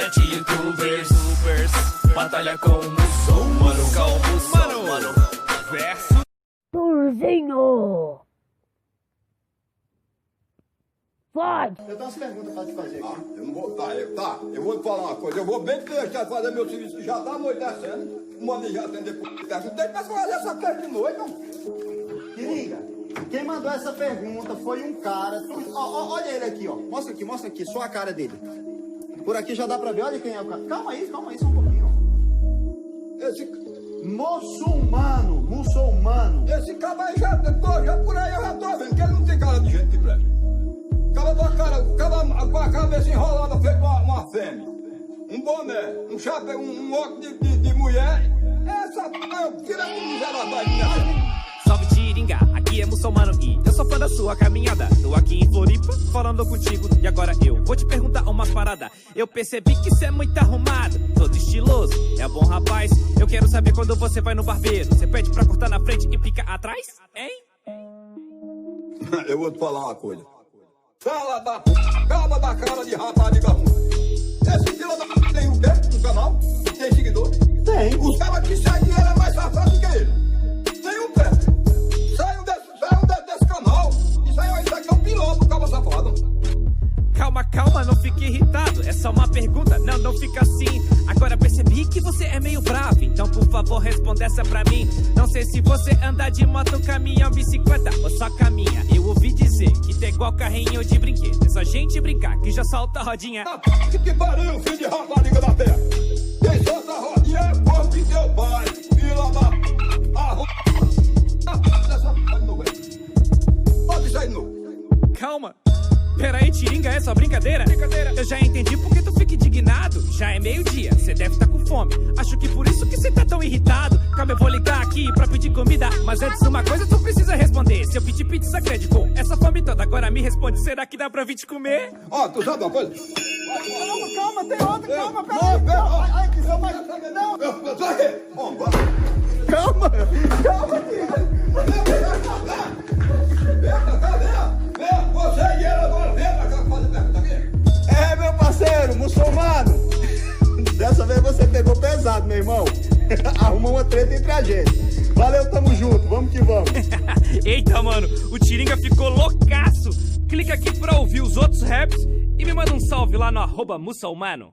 7 youtubers, batalha com o muçulmano versus Turzinho. Vai. Eu tenho umas perguntas pra te fazer. Eu não vou. Eu vou te falar uma coisa. Eu vou bem deixar de fazer meu serviço que já tá anoitecendo. Manda já atender por pergunta. Tem que fazer essa coisa de noite, não. Tiringa, quem mandou essa pergunta foi um cara. Olha ele aqui, ó. Mostra aqui, só a cara dele. Por aqui já dá pra ver, olha quem é o cara. Calma aí, só um pouquinho. Esse Muçulmano. cara aí já por aí eu já tô vendo que ele não tem cara de gente que presta. Com a cabeça enrolada feito uma fêmea. Um boné, um chapéu, um óculos de mulher. Essa tira a miserável minha. Salve Tiringa, aqui é muçulmano e eu sou fã da sua caminhada. Tô aqui em Floripa, falando contigo e agora eu vou te perguntar umas paradas. Eu percebi que cê é muito arrumado, todo estiloso, é bom rapaz. Eu quero saber quando você vai no barbeiro, você pede pra cortar na frente e fica atrás, hein? Eu vou te falar uma coisa. Fala da calma da cara de rapariga ruim. Esse filho da tem o quê? Um canal? Tem seguidor? Tem. Os caras que seguem ele é mais safado que ele. Tem um pé. Saiam desse canal. Isso aqui é um piloto, calma safado. Calma, não fique irritado, é só uma pergunta, não fica assim. Agora percebi que você é meio bravo, então por favor responda essa pra mim. Não sei se você anda de moto, caminhão, bicicleta ou só caminha. Eu ouvi dizer que tá igual carrinho de brinquedo, é só gente brincar que já solta a rodinha. Que pariu, filho de rapariga da terra. Quem solta a rodinha é povo de teu pai. Fila da... Dessa p*** no velho. Pode sair nu. Calma. Pera aí, Tiringa, é só brincadeira? Eu já entendi porque tu fica indignado. Já é meio-dia, cê deve tá com fome. Acho que por isso que cê tá tão irritado. Calma, eu vou ligar aqui pra pedir comida. Mas antes uma coisa tu precisa responder. Se eu pedir pizza grande com essa fome toda, agora me responde. Será que dá pra vir te comer? Ó, tu sabe uma coisa? Calma, tem outra, calma, peraí. Ai, que são mais... Não. Calma, Tiringa. Você e ela agora vem pra cá fazer pergunta aqui. É, meu parceiro, muçulmano. Dessa vez você pegou pesado, meu irmão. Arrumou uma treta entre a gente. Valeu, tamo junto, vamos que vamos. Eita, mano, o Tiringa ficou loucaço. Clica aqui pra ouvir os outros raps e me manda um salve lá no @muçulmano.